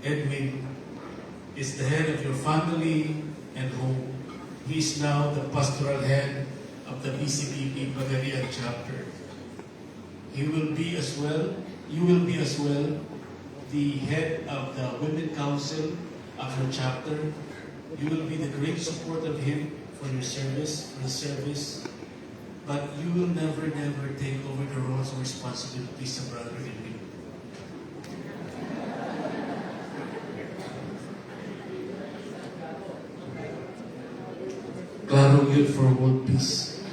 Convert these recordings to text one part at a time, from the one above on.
Edwin is the head of your family and home. He is now the pastoral head of the BCBP Pagadian chapter. You will be as well, the head of the Women Council of your chapter. You will be the great support of him for the service, but you will never take over the roles and responsibilities of Brother Edwin. Klaro yun for world peace.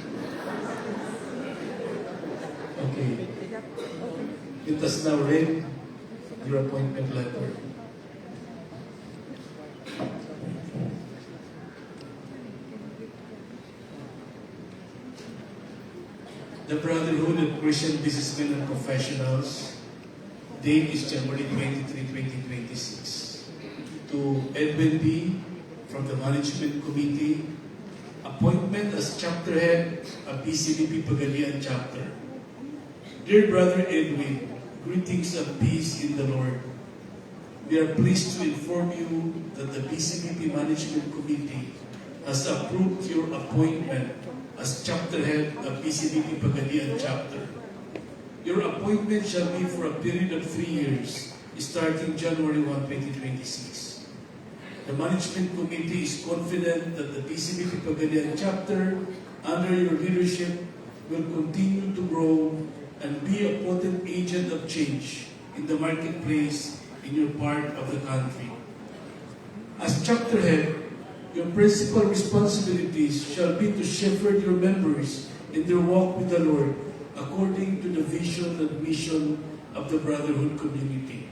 Okay. Let us now read your appointment letter. The Brotherhood of Christian Businessmen and Professionals, date is January 23, 2026. To Edwin B. from the Management Committee, appointment as chapter head of BCBP Pagadian chapter. Dear Brother Edwin, greetings of peace in the Lord. We are pleased to inform you that the BCBP Management Committee has approved your appointment as chapter head of BCBP Pagadian chapter. Your appointment shall be for a period of 3 years, starting January 1, 2026. The Management Committee is confident that the BCBP Pagadian chapter, under your leadership, will continue to grow and be a potent agent of change in the marketplace in your part of the country. As chapter head, your principal responsibilities shall be to shepherd your members in their walk with the Lord according to the vision and mission of the Brotherhood community.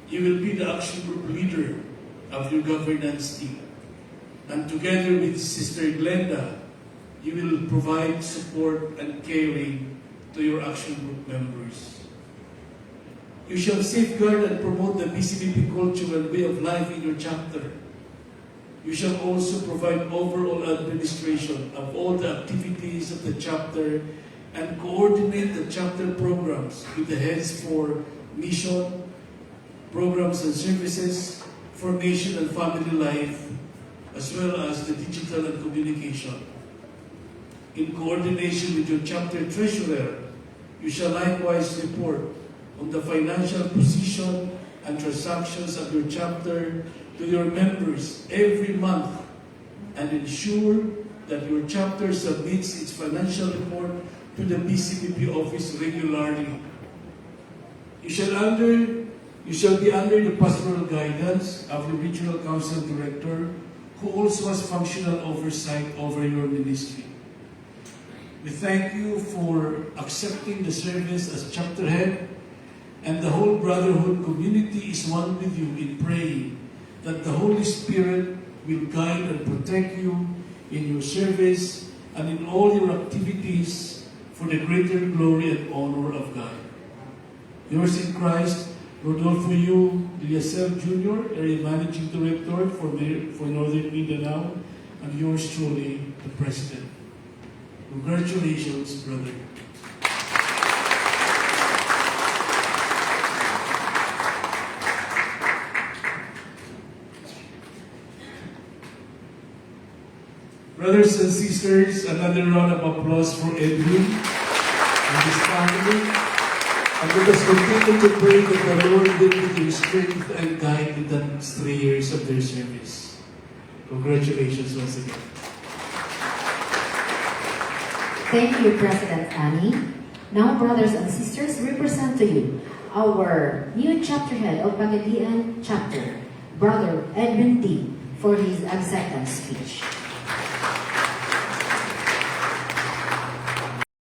You will be the action group leader of your governance team. And together with Sister Glenda, you will provide support and caring to your action group members. You shall safeguard and promote the BCBP culture and way of life in your chapter. You shall also provide overall administration of all the activities of the chapter and coordinate the chapter programs with the heads for mission, programs and services, formation and family life, as well as the digital and communication. In coordination with your chapter treasurer, you shall likewise report on the financial position and transactions of your chapter to your members every month and ensure that your chapter submits its financial report to the BCBP office regularly. You shall be under the pastoral guidance of the Regional Council Director, who also has functional oversight over your ministry. We thank you for accepting the service as chapter head, and the whole Brotherhood community is one with you in praying that the Holy Spirit will guide and protect you in your service and in all your activities for the greater glory and honor of God. Yours in Christ, Rodolfo U. Liasel Jr., Area Managing Director for Northern Mindanao, and yours truly, the President. Congratulations, brother. Brothers and sisters, another round of applause for Edwin and his family. And let us continue to pray that the Lord will give you strength and guide in the next 3 years of their service. Congratulations once again. Thank you, President Annie. Now, brothers and sisters, we present to you our new chapter head of Pagadian chapter, Brother Edwin D., for his acceptance speech.